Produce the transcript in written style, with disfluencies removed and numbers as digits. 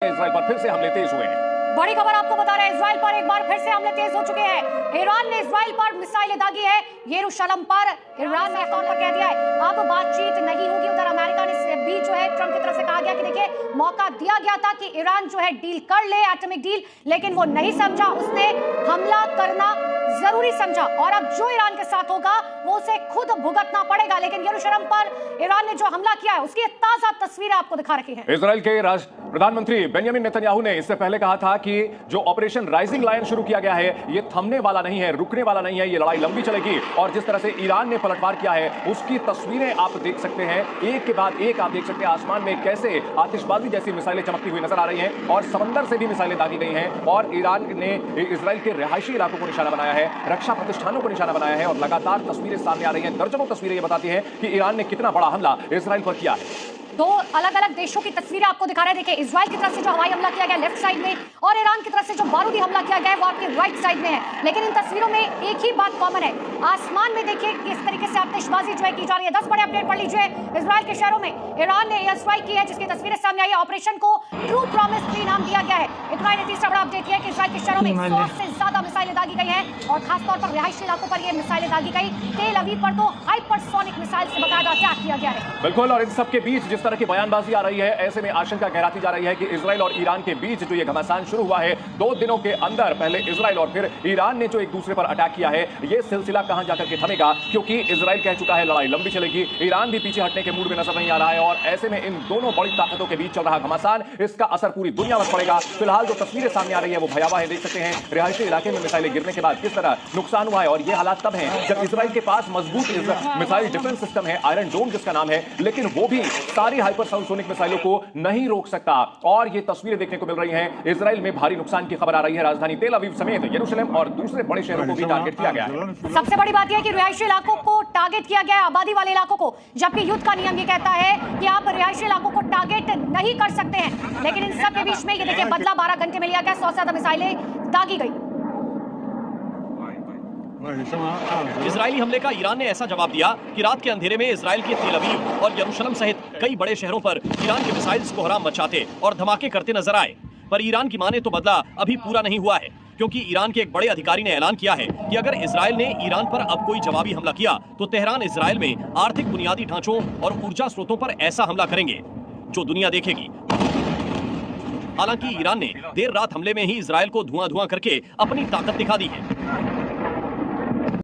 Israel पर फिर से हमले तेज हुए हैं। बड़ी खबर आपको बता रहे हैं, इजराइल पर एक बार फिर से हमले तेज हो चुके हैं। ईरान ने इजराइल पर मिसाइलें दागी है। यरूशलेम पर ईरान ने तौर पर कह दिया है अब बातचीत नहीं होगी। उधर अमेरिका ने भी जो है ट्रंप की तरफ से कहा गया कि देखिए मौका दिया गया था कि ईरान जो है डील कर ले, एटॉमिक डील, लेकिन वो नहीं समझा। उसने हमला करना जरूरी समझा और अब जो ईरान के साथ होगा वो उसे खुद भुगतना पड़ेगा। लेकिन यरूशलेम पर ईरान ने जो हमला किया है उसकी ताजा तस्वीरें आपको दिखा रखी है। इजराइल के प्रधानमंत्री बेंजामिन नेतन्याहू ने इससे पहले कहा था कि जो ऑपरेशन राइजिंग लायन शुरू किया गया है ये थमने वाला नहीं है, रुकने वाला नहीं है, ये लड़ाई लंबी चलेगी। और जिस तरह से ईरान ने पलटवार किया है उसकी तस्वीरें आप देख सकते हैं, एक के बाद एक आप देख सकते हैं आसमान में कैसे आतिशबाजी जैसी मिसाइलें चमकती हुई नजर आ रही हैं और समंदर से भी मिसाइलें दागी गई हैं। और ईरान ने इजराइल के रिहायशी इलाकों को निशाना बनाया है, रक्षा प्रतिष्ठानों को निशाना बनाया है और लगातार तस्वीरें सामने आ रही हैं। दर्जनों तस्वीरें ये बताती हैं कि ईरान ने कितना बड़ा हमला इजराइल पर किया है। दो अलग अलग देशों की तस्वीरें आपको दिखा रहे हैं। देखिए इजराइल की तरफ से जो हवाई हमला किया गया लेफ्ट साइड में और ईरान की तरफ से जो बारूदी हमला किया गया है वो आपके राइट साइड में है। लेकिन इन तस्वीरों में एक ही बात कॉमन है, आसमान में देखिए किस तरीके से आतिशबाजी जो है की जा रही है। 10 बड़े अपडेट पढ़ लीजिए। इजराइल के शहरों में ईरान ने एयर स्ट्राइक की है जिसकी तस्वीरें सामने आई है। ऑपरेशन को ट्रू प्रॉमिस 3 नाम दिया गया है। इतना ही तीसरा बड़ा अपडेट है कि इजराइल के शहरों में 100 से ज्यादा मिसाइलें दागी गई हैं और खासतौर पर रिहायशी इलाकों पर ये मिसाइलें दागी गई। तेल अवीव पर तो हाइपरसोनिक मिसाइल से बकायदा अटैक किया गया है। बिल्कुल, और इन सबके बीच जिस तरह की बयानबाजी आ रही है ऐसे में आशंका गहराती जा रही है कि इजराइल और ईरान के बीच जो ये घमासान शुरू हुआ है 2 दिनों के अंदर, पहले इजराइल और फिर ईरान ने जो एक दूसरे पर अटैक किया है, ये सिलसिला कहां जाकर के थमेगा, क्योंकि इजराइल कह चुका है लड़ाई लंबी चलेगी, ईरान भी पीछे हटने के मूड में नजर नहीं आ रहा है। और ऐसे में इन दोनों बड़ी ताकतों के बीच चल रहा घमासान, इसका असर पूरी दुनिया पर पड़ेगा। फिलहाल जो तस्वीरें सामने आ रही है वो भयावह है, देख सकते हैं रिहायशी इलाके में मिसाइलें गिरने के बाद किस तरह नुकसान हुआ है। और ये हालात तब हैं जब इजराइल के पास मजबूत मिसाइल डिफेंस सिस्टम है, आयरन डोम जिसका नाम है, लेकिन वो भी सारी हाइपरसोनिक मिसाइलों को नहीं रोक सकता। और ये तस्वीरें देखने को मिल रही हैं, इजराइल में भारी नुकसान की खबर आ रही है। राजधानी तेल अवीव समेत यरूशलेम और दूसरे बड़े शहरों को भी टारगेट किया गया है। सबसे बड़ी बात यह है कि रिहायशी इलाकों को टारगेट किया गया है, आबादी वाले इलाकों को, जबकि युद्ध का नियम ये कहता है कि आप रिहायशी इलाकों को टारगेट नहीं कर सकते हैं। लेकिन इन सब के बीच में ये देखिए बदला 12 घंटे में लिया गया, 100 से ज्यादा मिसाइलें दागी गई। इजरायली हमले का ईरान ने ऐसा जवाब दिया कि रात के अंधेरे में इजराइल के तेल अवीव और यरूशलेम सहित कई बड़े शहरों पर ईरान के मिसाइल्स कोहराम मचाते और धमाके करते नजर आए। पर ईरान की माने तो बदला अभी पूरा नहीं हुआ है, क्योंकि ईरान के एक बड़े अधिकारी ने ऐलान किया है कि अगर इजराइल ने ईरान पर अब कोई जवाबी हमला किया तो तेहरान इजराइल में आर्थिक बुनियादी ढांचों और ऊर्जा स्रोतों पर ऐसा हमला करेंगे जो दुनिया देखेगी। हालांकि ईरान ने देर रात हमले में ही इजराइल को धुआं धुआं करके अपनी ताकत दिखा दी है।